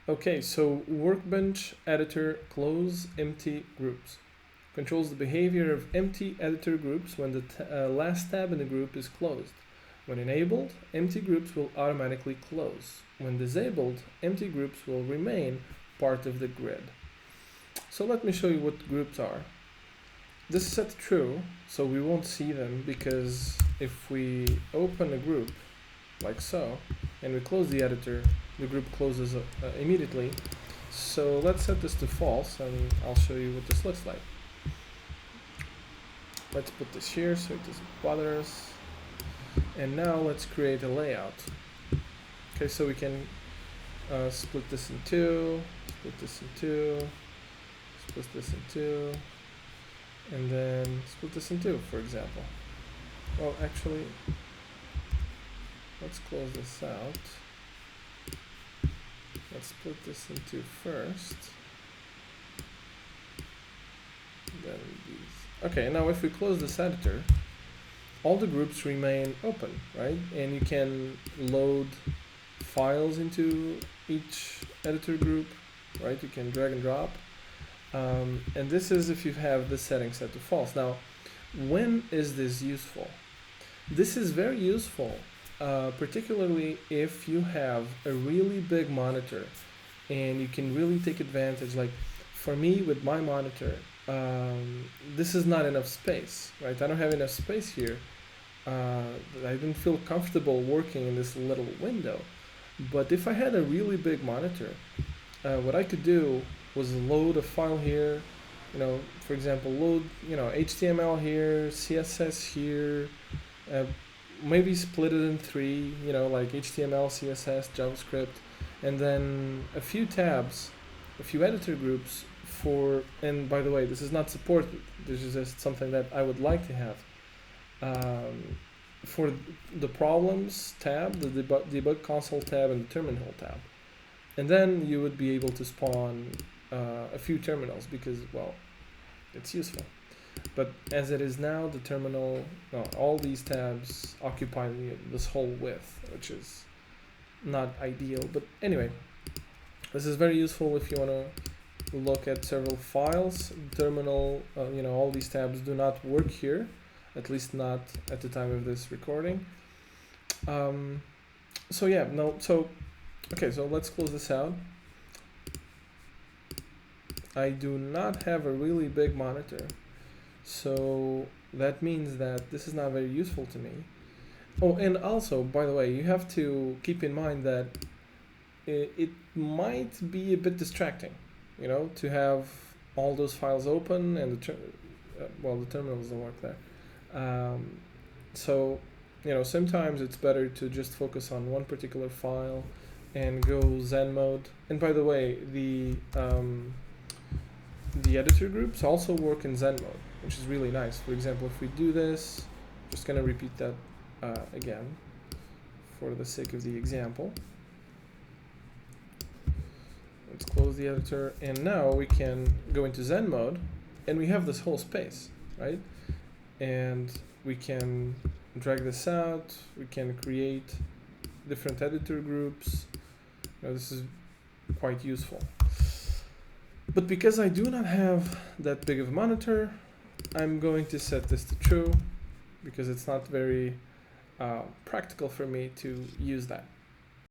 Okay, so workbench editor close empty groups controls the behavior of empty editor groups when the last tab in the group is closed. When enabled, empty groups will automatically close. When disabled, empty groups will remain part of the grid. So let me show you what groups are. This is set true, so we won't see them, because if we open a group like so and we close the editor, the group closes immediately. So let's set this to false and I'll show you what this looks like. Let's put this here so it doesn't bother us. And now let's create a layout. Okay, so we can split this in two, split this in two, split this in two, and then split this in two, for example. Well, actually, let's close this out. Let's split this in two first. Then these. Okay, now if we close this editor, all the groups remain open, right? And you can load files into each editor group, right? You can drag and drop. And this is if you have the setting set to false. Now, when is this useful? This is very useful, particularly if you have a really big monitor and you can really take advantage. Like for me with my monitor, this is not enough space, right? I don't have enough space here. I didn't feel comfortable working in this little window. But if I had a really big monitor, what I could do was load a file here, for example, load, HTML here, CSS here, maybe split it in three, like HTML, CSS, JavaScript, and then a few tabs, a few editor groups for, and by the way, this is not supported, this is just something that I would like to have. For the problems tab, the debug console tab, and the terminal tab. And then you would be able to spawn a few terminals because, well, it's useful. But as it is now, the terminal, all these tabs occupy this whole width, which is not ideal. But anyway, this is very useful if you want to look at several files. Terminal, all these tabs do not work here, at least not at the time of this recording. Okay, so let's close this out. I do not have a really big monitor, so that means that this is not very useful to me. Oh, and also, by the way, you have to keep in mind that it might be a bit distracting, to have all those files open and the terminals don't work there. So, sometimes it's better to just focus on one particular file and go Zen mode. And by the way, the editor groups also work in Zen mode, which is really nice. For example, if we do this, just gonna repeat that again for the sake of the example. Let's close the editor, and now we can go into Zen mode, and we have this whole space, right? And we can drag this out, we can create different editor groups. This is quite useful. But because I do not have that big of a monitor, I'm going to set this to true because it's not very practical for me to use that.